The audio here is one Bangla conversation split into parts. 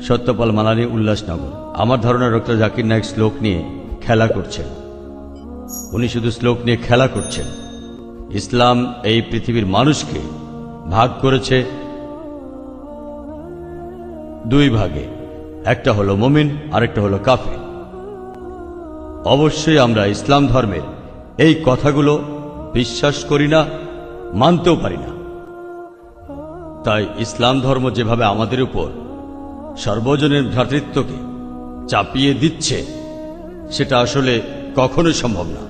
সত্যপাল মালানী, উল্লাসনগর। আমার ধারণা ডক্টর জাকির নায়েক শ্লোক নিয়ে খেলা করছেন। উনি শুধু শ্লোক নিয়ে খেলা করছেন। ইসলাম এই পৃথিবীর মানুষকে ভাগ করেছে দুই ভাগে, একটা হলো মুমিন, আরেকটা হলো কাফির। অবশ্যই আমরা ইসলাম ধর্মের এই কথাগুলো বিশ্বাস করি না, মানতেও পারি না। তাই ইসলাম ধর্ম যেভাবে আমাদের উপর সর্বজনের ভ্রাতৃত্বকে চাপিয়ে দিচ্ছে, সেটা আসলে কখনোই সম্ভব না।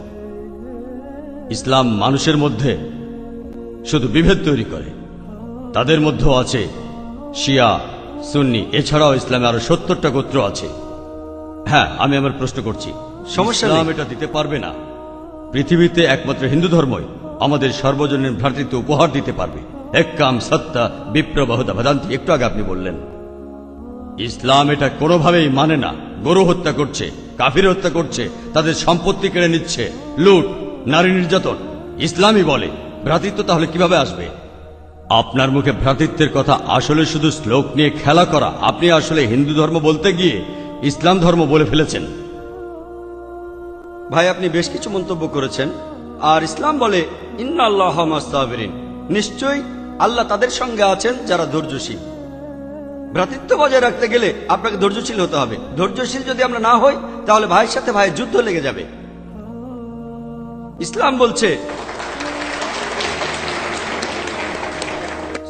ইসলাম মানুষের মধ্যে শুধু বিভেদ তৈরি করে। তাদের মধ্যেও আছে শিয়া, সুন্নি, এছাড়াও ইসলামে আরো 70টা গোত্র আছে। হ্যাঁ, আমি আমার প্রশ্ন করছি, ইসলাম এটা দিতে পারবে না। পৃথিবীতে একমাত্র হিন্দু ধর্মই আমাদের সর্বজনীন ভ্রাতৃত্ব উপহার দিতে পারবে। এক্কাম সত্তা বিপ্র বহুদা ভদান্তি, একটু আগে আপনি বললেন। ইসলাম এটা কোনোভাবেই মানে না। গরু হত্যা করছে, কাফির হত্যা করছে, তাদের সম্পত্তি কেড়ে নিচ্ছে, লুট, নারী নির্যাতন। ইসলামই বলে ভ্রাতৃত্ব, তাহলে কিভাবে আসবে? আপনার মুখে ভ্রাতৃত্বের কথা আসলে শুধু শ্লোক নিয়ে খেলা করা। আপনি আসলে হিন্দু ধর্ম বলতে গিয়ে ইসলাম ধর্ম বলে ফেলেছেন। ভাই, আপনি বেশ কিছু মন্তব্য করেছেন। আর ইসলাম বলে ইন্নাল্লাহ মা'আস সাবিরিন, নিশ্চয়ই আল্লাহ তাদের সঙ্গে আছেন যারা ধৈর্যশীল। ভ্রাতৃত্ব বজায় রাখতে গেলে আপনাকে ধৈর্যশীল হতে হবে। ধৈর্যশীল যদি আমরা না হই, তাহলে ভাইয়ের সাথে ভাইয়ের যুদ্ধ লেগে যাবে। ইসলাম বলছে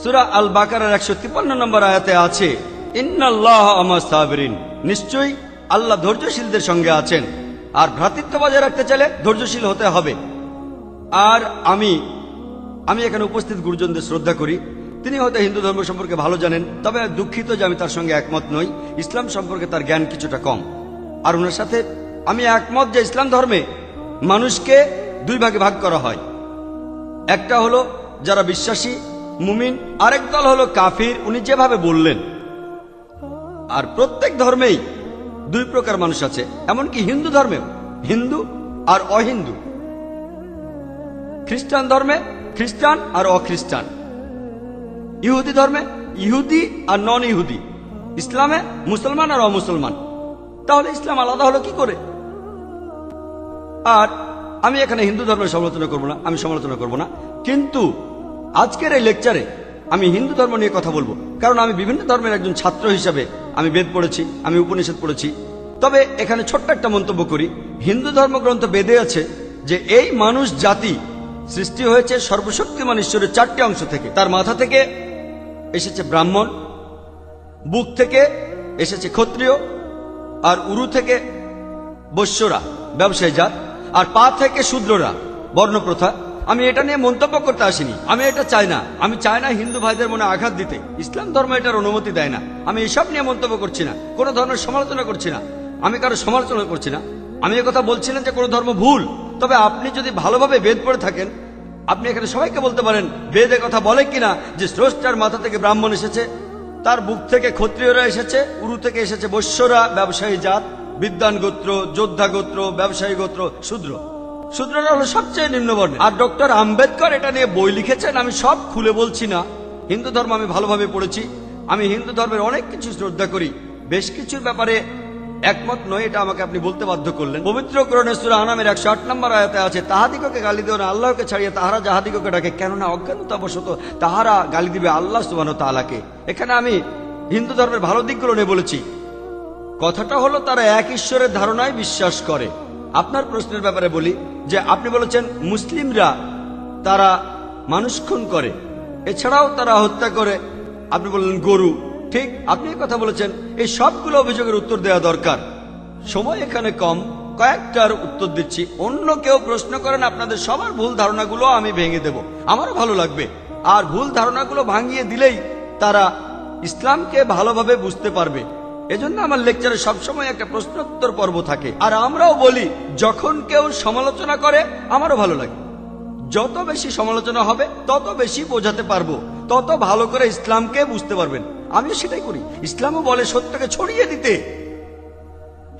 সূরা আল বাকারার 153 নম্বর আয়াতে আছে, ইন্নাল্লাহ মা'আস সাবিরিন, নিশ্চয়ই আল্লাহ ধৈর্যশীলদের সঙ্গে আছেন। আর ভ্রাতৃত্ব বজায় রাখতে চাইলে ধৈর্যশীল হতে হবে। আর আমি এখানে উপস্থিত গুরুজনদের শ্রদ্ধা করি। তিনি হয়তো হিন্দু ধর্ম সম্পর্কে ভালো জানেন, তবে দুঃখিত যে আমি তার সঙ্গে একমত নই। ইসলাম সম্পর্কে তার জ্ঞান কিছুটা কম। আর ওনার সাথে আমি একমত যে ইসলাম ধর্মে মানুষকে দুই ভাগে ভাগ করা হয়। একটা হলো যারা বিশ্বাসী মুমিন, আরেক দল হলো কাফির, উনি যেভাবে বললেন। আর প্রত্যেক ধর্মেই দুই প্রকার মানুষ আছে, এমনকি হিন্দু ধর্মেও হিন্দু আর অহিন্দু। খ্রিস্টান ধর্মে খ্রিস্টান আর অখ্রিস্টান, ইহুদি ধর্মে ইহুদি আর নন ইহুদি, ইসলামে মুসলমান আর অমুসলমান। তাহলে ইসলাম আলাদা হলো কি করে? আর আমি এখানে হিন্দু ধর্মের সমালোচনা করব না, আমি সমালোচনা করব না। কিন্তু আজকের এই লেকচারে আমি হিন্দু ধর্ম নিয়ে কথা বলবো, কারণ আমি বিভিন্ন ধর্মের একজন ছাত্র হিসাবে আমি বেদ পড়েছি, আমি উপনিষদ পড়েছি। তবে এখানে ছোট্ট একটা মন্তব্য করি। হিন্দু ধর্মগ্রন্থ বেদে আছে যে এই মানুষ জাতি সৃষ্টি হয়েছে সর্বশক্তিমান ঈশ্বরের 4টে অংশ থেকে। তার মাথা থেকে এসেছে ব্রাহ্মণ, বুক থেকে এসেছে ক্ষত্রিয়, আর উরু থেকে বৈশ্যরা ব্যবসায়ী জাত, আর পা থেকে শূদ্ররা বর্ণপ্রথা। আমি এটা নিয়ে মন্তব্য করতে আসিনি, আমি এটা চাই না। আমি চাই না হিন্দু ভাইদের মনে আঘাত দিতে। ইসলাম ধর্ম এটার অনুমতি দেয় না। আমি এসব নিয়ে মন্তব্য করছি না, কোনো ধর্মের সমালোচনা করছি না, আমি কারো সমালোচনা করছি না। আমি কথা বলছি না যে কোনো ধর্ম ভুল। তবে আপনি যদি ভালোভাবে বেদ পড়ে থাকেন, আপনি এখানে সবাইকে বলতে পারেন বেদে কথা বলে কিনা যে স্রষ্টার মাথা থেকে ব্রাহ্মণ এসেছে, তার বুক থেকে ক্ষত্রিয়রা এসেছে, উরু থেকে এসেছে বৈশ্যরা ব্যবসায়ী জাত, বিদ্বান গোত্র, যোদ্ধা গোত্র, ব্যবসায়ী গোত্র, শূদ্র। শূদ্ররা হলো সবচেয়ে নিম্নবর্ণের। আর ডক্টর আম্বেদকর এটা নিয়ে বই লিখেছেন। আমি সব খুলে বলছি না। হিন্দু ধর্ম আমি ভালোভাবে পড়েছি। আমি হিন্দু ধর্মের অনেক কিছু শ্রদ্ধা করি, বেশ কিছুর ব্যাপারে একমত নয়, এটা আমাকে আপনি বলতে বাধ্য করলেন। পবিত্র কোরআনে সূরা আনামের 108 নম্বর আয়াতে আছে, তাহাদিগকে গালি দিও না আল্লাহকে ছাড়িয়ে তাহারা যাহাদিগকে ডাকে, কেননা অজ্ঞানতাবশত তাহারা গালি দিবে আল্লাহ সুবহানাহু ওয়া তাআলাকে। এখানে আমি হিন্দু ধর্মের ভালো দিকগুলো নিয়ে বলেছি। কথাটা হলো তারা এক ঈশ্বরের ধারণায় বিশ্বাস করে। আপনার প্রশ্নের ব্যাপারে বলি যে আপনি বলেছেন মুসলিমরা তারা মানুষ খুন করে, এছাড়াও তারা হত্যা করে। আপনি বললেন গরু, ঠিক আপনি কথা বলেছেন। এই সবগুলো অভিযোগের উত্তর দেওয়া দরকার, সময় এখানে কম, কয়েকটার উত্তর দিচ্ছি। অন্য কেউ প্রশ্ন করেন, আপনাদের সবার ভুল ধারণাগুলো আমি ভেঙে দেব, আমারও ভালো লাগবে। আর ভুল ধারণাগুলো ভাঙিয়ে দিলেই তারা ইসলামকে ভালোভাবে বুঝতে পারবে। এজন্য আমার লেকচারে সবসময় একটা প্রশ্নোত্তর পর্ব থাকে। আর আমরাও বলি যখন কেউ সমালোচনা করে আমারও ভালো লাগে। যত বেশি সমালোচনা হবে তত বেশি বোঝাতে পারবো, তত ভালো করে ইসলামকে বুঝতে পারবেন। আমিও সেটাই করি। ইসলামও বলে সত্যকে ছড়িয়ে দিতে।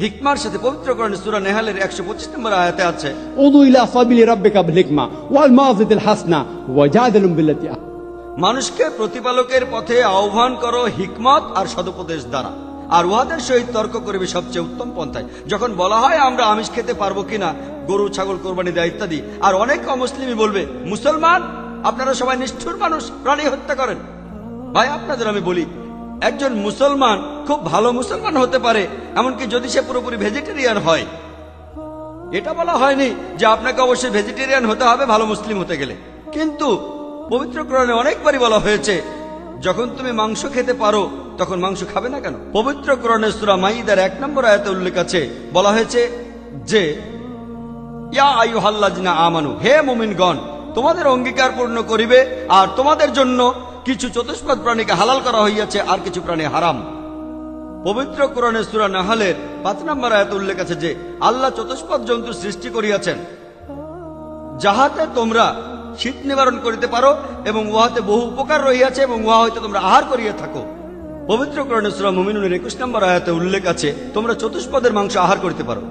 হিকমার সাথে পবিত্র কোরআনে সূরা নেহালের 125 নম্বর আয়াতে আছে, উদু ইলা সাবিলি রাব্বিকা বিল হিকমা ওয়াল মাউযিতিল হাসনা ওয়াজাদিলুম বিল্লাতি। মানুষকে প্রতিপালকের পথে আহ্বান করো হিকমত আর সদুপদেশ দ্বারা। আর উহাদের সহিত তর্ক করিবে সবচেয়ে উত্তম পন্থায়। যখন বলা হয় আমরা আমিষ খেতে পারবো কিনা, গরু ছাগল কোরবানি দেয় ইত্যাদি, আর অনেক অমুসলিমই বলবে মুসলমান আপনারা সবাই নিষ্ঠুর মানুষ, প্রাণী হত্যা করেন। ভাই আপনাদের আমি বলি, একজন মুসলমান খুব ভালো মুসলমান হতে পারে, এমনকি যদি সে পুরোপুরি ভেজিটেরিয়ান হয়। এটা বলা হয়নি যে আপনাকে অবশ্যই ভেজিটেরিয়ান হতে হবে ভালো মুসলিম হতে গেলে, কিন্তু পবিত্র কোরআনে অনেকবারই বলা হয়েছে যখন তুমি মাংস খেতে পারো তখন মাংস খাবে না কেন। পবিত্র কোরআনে সূরা মাইদার 1 নম্বর আয়াতে উল্লেখ আছে, বলা হয়েছে যে ইয়া আইয়ুহাল্লাযিনা আমানু, হে মুমিনগণ তোমাদের অঙ্গীকার পূর্ণ করিবে, আর তোমাদের জন্য কিছু চতুষ্পদ প্রাণীকে হালাল করা হইয়াছে আর কিছু প্রাণী হারাম। পবিত্র কোরআনে সূরা নাহলের 5 নম্বর আয়াতে উল্লেখ আছে যে আল্লাহ চতুষ্পদ জন্তু সৃষ্টি করিয়াছেন যাহাতে তোমরা শীত নিবারণ করিতে পারো এবং উহাতে বহু উপকার রহিয়াছে এবং উহা হইতে তোমরা আহার করিয়া থাকো। পবিত্র কোরআনে সূরা মুমিনুনের 21 নম্বর আয়াতে উল্লেখ আছে তোমরা চতুষ্পদের মাংস আহার করিতে পারো।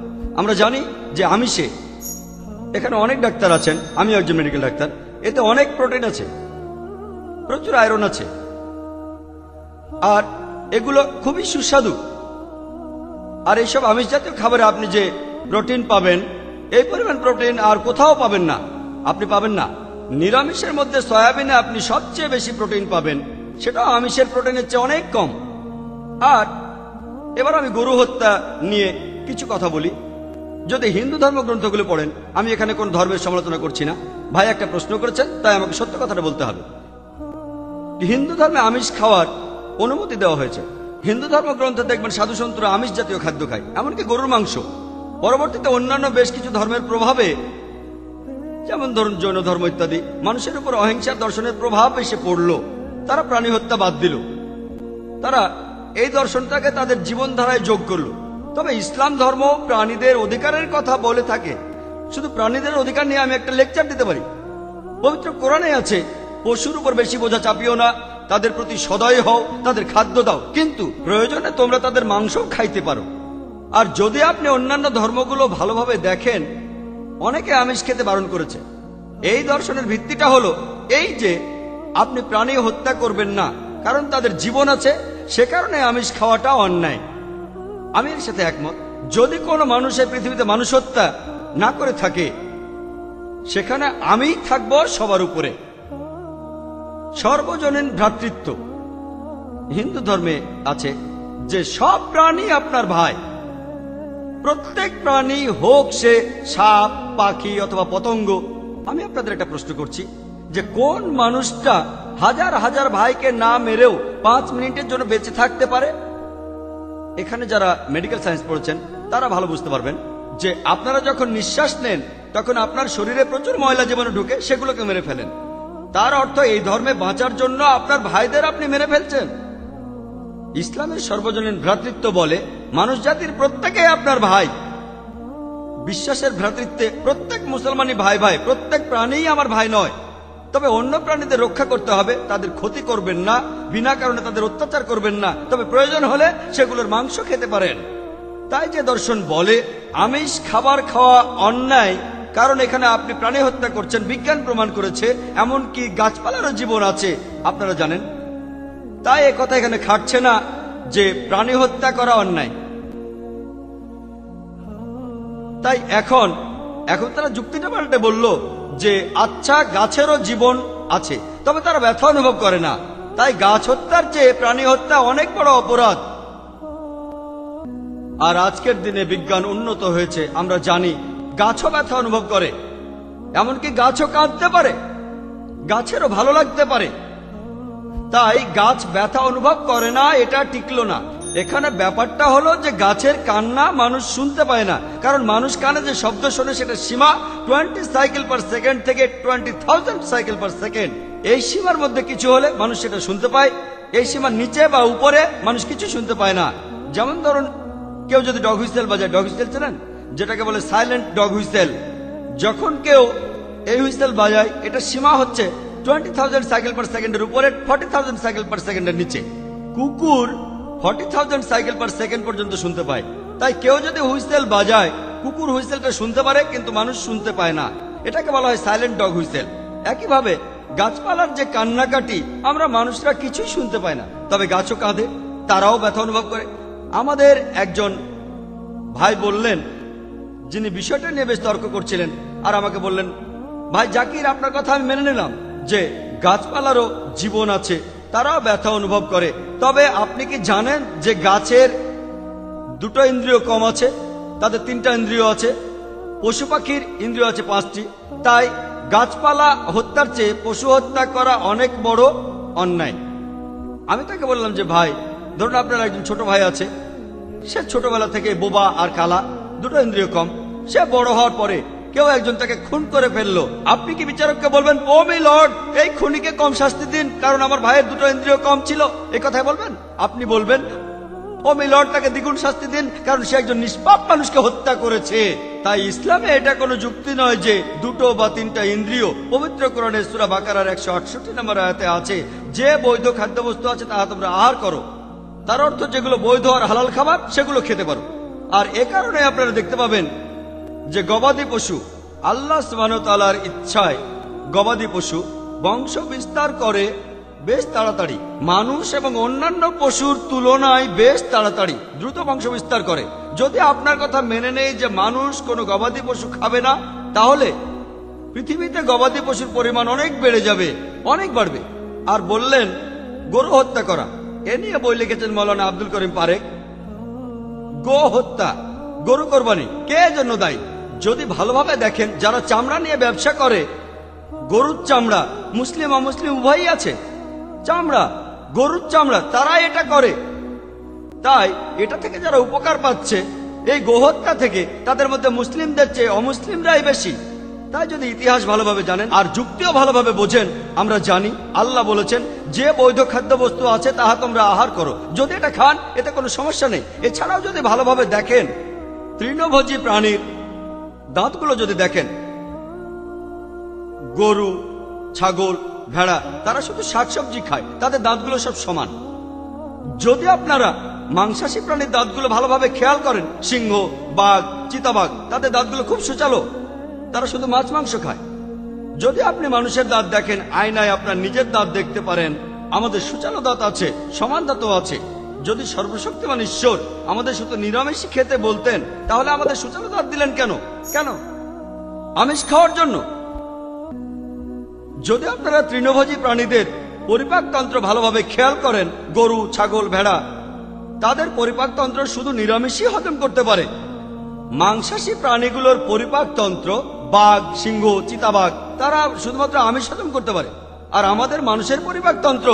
আমরা জানি যে আমিষে, এখানে অনেক ডাক্তার আছেন, আমিও একজন মেডিকেল ডাক্তার, এতে অনেক প্রোটিন আছে, প্রচুর আয়রন আছে, আর এগুলো খুবই সুস্বাদু। আর এইসব আমিষ জাতীয় খাবারে আপনি যে প্রোটিন পাবেন, এই পরিমাণ প্রোটিন আর কোথাও পাবেন না, আপনি পাবেন না। নিরামিষের মধ্যে সয়াবিনে আপনি সবচেয়ে বেশি প্রোটিন পাবেন, সেটাও আমিষের প্রোটিনের চেয়ে অনেক কম। আর এবার আমি গরু হত্যা নিয়ে কিছু কথা বলি। যদি হিন্দু ধর্মগ্রন্থগুলো পড়েন, আমি এখানে কোন ধর্মের সমালোচনা করছি না, ভাই একটা প্রশ্ন করেছেন তাই আমাকে সত্য কথাটা বলতে হবে। হিন্দু ধর্মে আমিষ খাওয়ার অনুমতি দেওয়া হয়েছে। হিন্দু ধর্মগ্রন্থে দেখবেন সাধু সন্তরা আমিষ জাতীয় খাদ্য খায়, এমনকি গরুর মাংস। পরবর্তীতে অন্যান্য বেশ কিছু ধর্মের প্রভাবে, যেমন ধরুন জৈন ধর্ম ইত্যাদি, মানুষের উপর অহিংসার দর্শনের প্রভাব এসে পড়ল, তারা প্রাণী হত্যা বাদ দিল, তারা এই দর্শনটাকে তাদের জীবনধারায় যোগ করল। তবে ইসলাম ধর্ম প্রাণীদের অধিকারের কথা বলে থাকে। শুধু প্রাণীদের অধিকার নিয়ে আমি একটা লেকচার দিতে পারি। পবিত্র কোরআনে আছে পশুর উপর বেশি বোঝা চাপিও না, তাদের প্রতি সদয় হও, তাদের খাদ্য দাও, কিন্তু প্রয়োজনে তোমরা তাদের মাংস খাইতে পারো। আর যদি আপনি অন্যান্য ধর্মগুলো ভালোভাবে দেখেন, অনেকে আমিষ খেতে বারণ করেছে। এই দর্শনের ভিত্তিটা হলো এই যে আপনি প্রাণী হত্যা করবেন না, কারণ তাদের জীবন আছে, সে কারণে আমিষ খাওয়াটা অন্যায়। আমি এর সাথে একমত। যদি কোনো মানুষ এই পৃথিবীতে মানুষ হত্যা না করে থাকে, সেখানে আমিই থাকবো সবার উপরে। সর্বজনীন ভ্রাতৃত্ব হিন্দু ধর্মে আছে যে সব প্রাণী আপনার ভাই। প্রত্যেক প্রাণী, হোক সে সাপ, পাখি অথবা পতঙ্গ। আমি আপনাদের একটা প্রশ্ন করছি যে কোন মানুষটা হাজার হাজার ভাইকে না মেরেও 5 মিনিটের জন্য বেঁচে থাকতে পারে? এখানে যারা মেডিকেল সায়েন্স পড়েছেন তারা ভালো বুঝতে পারবেন যে আপনারা যখন নিঃশ্বাস নেন তখন আপনার শরীরে প্রচুর ময়লা জীবাণু ঢুকে, সেগুলোকে মেরে ফেলেন। তার অর্থ এই ধর্মে বাঁচার জন্য আপনার ভাইদের আপনি মেরে ফেলছেন। ইসলামের সর্বজনীন ভ্রাতৃত্ব বলে মানুষ জাতির প্রত্যেকেই আপনার ভাই। বিশ্বাসের ভ্রাতৃত্বে প্রত্যেক মুসলমানই ভাই ভাই, প্রত্যেক প্রাণীই আমার ভাই নয়। তবে অন্য প্রাণীদের রক্ষা করতে হবে, তাদের ক্ষতি করবেন না, বিনা কারণে তাদের অত্যাচার করবেন না, তবে প্রয়োজন হলে সেগুলোর মাংস খেতে পারেন। তাই যে দর্শন বলে আমিষ খাবার খাওয়া অন্যায়, কারণ এখানে আপনি প্রাণী হত্যা করছেন, বিজ্ঞান প্রমাণ করেছে, এমনকি গাছপালারও জীবন আছে, আপনারা জানেন। তাই এ কথা এখানে খাটছে না যে প্রাণী হত্যা করা অন্যায়। তাই এখন তারা যুক্তিটা পাল্টে বলল যে আচ্ছা, গাছেরও জীবন আছে, তবে তারা ব্যথা অনুভব করে না, তাই গাছ হত্যার চেয়ে প্রাণী হত্যা অনেক বড় অপরাধ। আর আজকের দিনে বিজ্ঞান উন্নত হয়েছে, আমরা জানি গাছও ব্যথা অনুভব করে, এমনকি গাছও কাঁদতে পারে, গাছেরও ভালো লাগতে পারে। তাই গাছ ব্যথা অনুভব করে না, এটা টিকলো না। এখানে ব্যাপারটা হলো যে গাছের কান্না মানুষ শুনতে পায় না, কারণ মানুষ কানে যে শব্দ শোনে সেটা সীমা 20 সাইকেল পার সেকেন্ড থেকে 20,000 সাইকেল পার সেকেন্ড। এই সীমার মধ্যে কিছু হলে মানুষ সেটা শুনতে পায়, এই সীমার নিচে বা উপরে মানুষ কিছু শুনতে পায় না। যেমন ধরুন কেউ যদি ডগ হুইসেল বাজায়, ডগ হুইসেল চেনেন, যেটাকে বলে সাইলেন্ট ডগ হুইসেল। যখন কেউ এই হুইসেল বাজায়, এটা সীমা হচ্ছে 20,000 সাইকেল পার সেকেন্ডের উপরে, 40,000 সাইকেল পার সেকেন্ডের নিচে। কুকুর 40,000 সাইকেল পার সেকেন্ড পর্যন্ত শুনতে পায়। তাই কেউ যদি হুইসেল বাজায়, কুকুর হুইসেলটা শুনতে পারে কিন্তু মানুষ শুনতে পায় না, এটাকে বলা হয় সাইলেন্ট ডগ হুইসেল। একইভাবে গাছপালার যে কান্নাকাটি আমরা মানুষরা কিছুই শুনতে পায় না, তবে গাছও কাঁদে, তারাও ব্যথা অনুভব করে। আমাদের একজন ভাই বললেন, যিনি বিষয়টা নিয়ে বেশ তর্ক করছিলেন, আর আমাকে বললেন, ভাই জাকির, আপনার কথা আমি মেনে নিলাম যে গাছপালারও জীবন আছে, তারাও ব্যথা অনুভব করে, তবে আপনি কি জানেন যে গাছের দুটো ইন্দ্রিয় কম আছে, তাদের 3টা ইন্দ্রিয় আছে, পশু পাখির ইন্দ্রিয় আছে 5টি। তাই গাছপালা হত্যার চেয়ে পশু হত্যা করা অনেক বড় অন্যায়। আমি তাকে বললাম যে ভাই, ধরুন আপনার একজন ছোট ভাই আছে, সে ছোটবেলা থেকে বোবা আর কালা, দুটো ইন্দ্রিয় কম, সে বড় হওয়ার পরে কেউ একজন তাকে খুন করে ফেললো, আপনি কি বিচারককে বলবেন, ও মি লর্ড, এই খুনিকে কম শাস্তি দিন কারণ আমার ভাইয়ের দুটো ইন্দ্রিয় কম ছিল, এই কথাই বলবেন? আপনি বলবেন, ও মি লর্ড, তাকে দ্বিগুণ শাস্তি দিন কারণ সে একজন নিষ্পাপ মানুষকে হত্যা করেছে। তাই ইসলামে এটা কোনো যুক্তি নয় যে 2 বা 3টা ইন্দ্রিয়। পবিত্র কোরআনের সূরা বাকারার 168 নম্বর আয়াতে আছে, যে বৈধ খাদ্যবস্তু আছে তাহা তোমরা আহার করো। তার অর্থ যেগুলো বৈধ আর হালাল খাবার সেগুলো খেতে পারো। আর এ কারণে আপনারা দেখতে পাবেন যে গবাদি পশু, আল্লাহ সুবহানাহু ওয়া তাআলার ইচ্ছায় গবাদি পশু বংশ বিস্তার করে বেশ তাড়াতাড়ি, মানুষ এবং অন্যান্য পশুর তুলনায় বেশ তাড়াতাড়ি দ্রুত বংশ বিস্তার করে। যদি আপনার কথা মেনে নেই যে মানুষ কোনো গবাদি পশু খাবে না, তাহলে পৃথিবীতে গবাদি পশুর পরিমাণ অনেক বেড়ে যাবে, অনেক বাড়বে। আর বললেন গরু হত্যা করা, এ নিয়ে বই লিখেছেন মৌলানা আব্দুল করিম পারেক। গো হত্যা, গরু কোরবানি কে জন্য দায়ী? যদি ভালোভাবে দেখেন, যারা চামড়া নিয়ে ব্যবসা করে, গরুর চামড়া মুসলিম অমুসলিম উভয়ই আছে, চামড়া, গরুর চামড়া, তারা এটা করে। তাই এটা থেকে যারা উপকার পাচ্ছে এই গোহত্যা থেকে, তাদের মধ্যে মুসলিমদের চেয়ে অমুসলিমরাই বেশি। তাই যদি ইতিহাস ভালোভাবে জানেন আর যুক্তিও ভালোভাবে বোঝেন, আমরা জানি আল্লাহ বলেছেন যে বৈধ খাদ্যবস্তু আছে তাহা তোমরা আহার করো, যদি এটা খান এতে কোনো সমস্যা নেই। এছাড়াও যদি ভালোভাবে দেখেন, তৃণভোজী প্রাণীর দাঁতগুলো যদি দেখেন, গরু, ছাগল, ভেড়া, তারা শুধু শাকসবজি খায়, তাদের দাঁতগুলো সব সমান। যদি আপনারা মাংসাশী প্রাণীর দাঁতগুলো ভালোভাবে খেয়াল করেন, সিংহ, বাঘ, চিতাবাঘ, তাদের দাঁতগুলো খুব সুচালো, তারা শুধু মাছ মাংস খায়। যদি আপনি মানুষের দাঁত দেখেন, আয়নায় আপনার নিজের দাঁত দেখতে পারেন, আমাদের সুচালো দাঁত আছে, সমান দাঁতও আছে। যদি সর্বশক্তিমান ঈশ্বর আমাদের শুধু নিরামিষই খেতে বলতেন, তাহলে আমাদের সুচালো দাঁত দিলেন কেন? কেন? আমিষ খাওয়ার জন্য? যদি আপনারা তৃণভোজী প্রাণীদের পরিপাকতন্ত্র ভালোভাবে খেয়াল করেন, গরু, ছাগল, ভেড়া, তাদের পরিপাকতন্ত্র শুধু নিরামিষই হজম করতে পারে। মাংসাশী প্রাণীগুলোর পরিপাকতন্ত্র, বাঘ, সিংহ, চিতাবাঘ, তারা শুধুমাত্র আমিষ হজম করতে পারে। আর আমাদের মানুষের পরিপাকতন্ত্র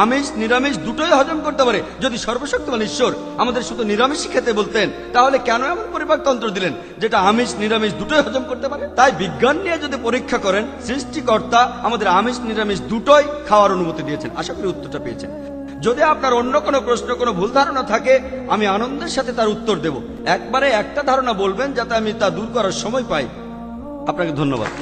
আমিষ নিরামিষ দুটোই হজম করতে পারে। যদি সর্বশক্তিমান ঈশ্বর আমাদের শুধু নিরামিষই খেতে বলতেন, তাহলে কেন এমন পরিপাকতন্ত্র দিলেন যেটা আমিষ নিরামিষ দুটোই হজম করতে পারে? তাই বিজ্ঞান নিয়ে যদি পরীক্ষা করেন, সৃষ্টিকর্তা আমাদের আমিষ নিরামিষ দুটোই খাওয়ার অনুমতি দিয়েছেন। আশা করি উত্তরটা পেয়েছেন। যদি আপনার অন্য কোনো প্রশ্ন, কোনো ভুল ধারণা থাকে, আমি আনন্দের সাথে তার উত্তর দেব। একবারে একটা ধারণা বলবেন যাতে আমি তা দূর করার সময় পাই। আপনাকে ধন্যবাদ।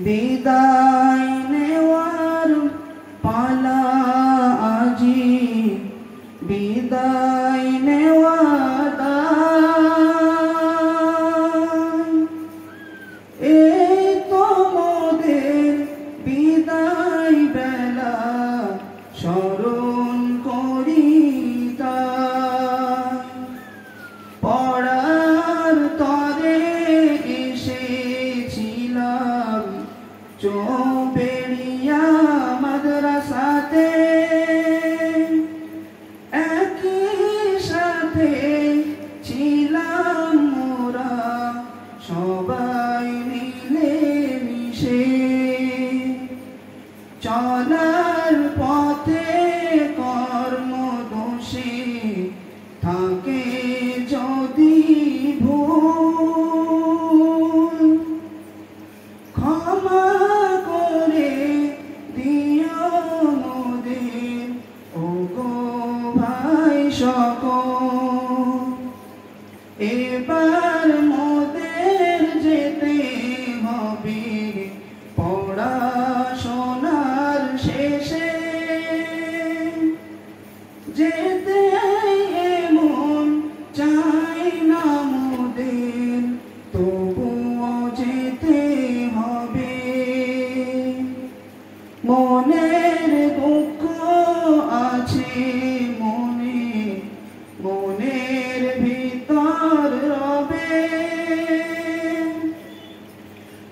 বিদায় নেওয়ার পালা আজি, বিদায় নেওয়া এই তোমাদের বিদায় বেলা স্মরণ করি পড়ার তরে এসেছিলাম চৌবেড়িয়া মাদ্রাসাতে, একই সাথে ছিলাম মোরা সবাই মিলে মিশে। চলার পথে কর্মদোষে থাকে যদি ভুল, ক্ষমা করে দিও মোদের ওগো ভাই সকল। এবার মোদের যেতে হবে পড়াশোনার শেষ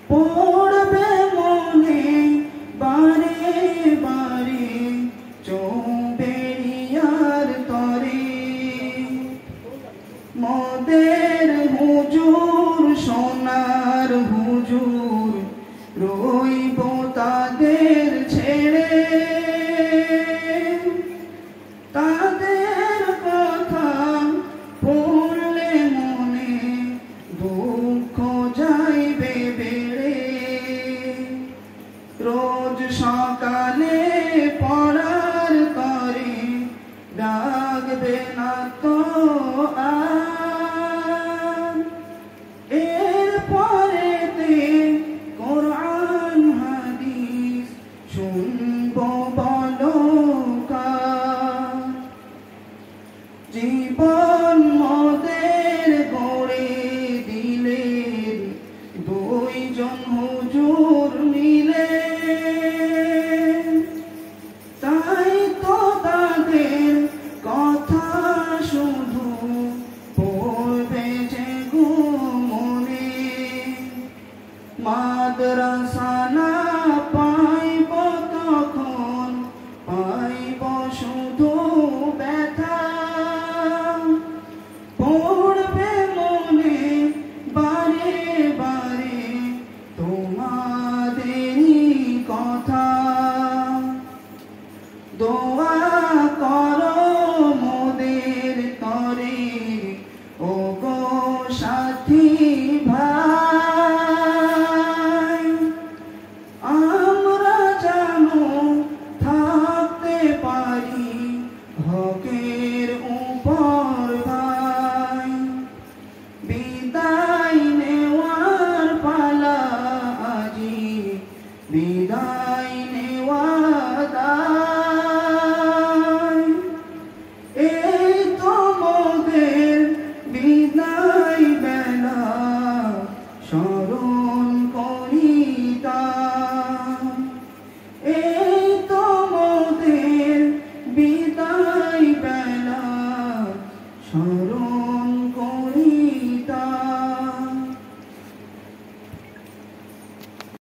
পড়বে মনে বারে বারে চৌবেরিয়ার তরে মদের হুজুর সোনার হুজুর রইব তাদের ছেড়ে তাদের কথা পড়লে মনে দুঃখ যাইবে বেড়ে রোজ সকালে পড়ার করে ডাকবে না তো আর এর পরেতে কোরআন হাদিস শুনবো বলো কার জীবন মদের গড়ে দিলেন দুইজন হুজুর মিলে তাই তো তাদের কথা শুধু পড়বে যে মনে মাদ্রাসা না পাইব তখন পাইব শুধু ব্যথা পড়বে মনে বারে বারে তোমাদেরই কথা দোয়া করো মোদের তরে ও গো সাথী ভাই আমরা জানো থাকতে পারি হকের উপর ভাই বিদায় নেওয়ার পালা আজি বিদায় নেওয়া দায়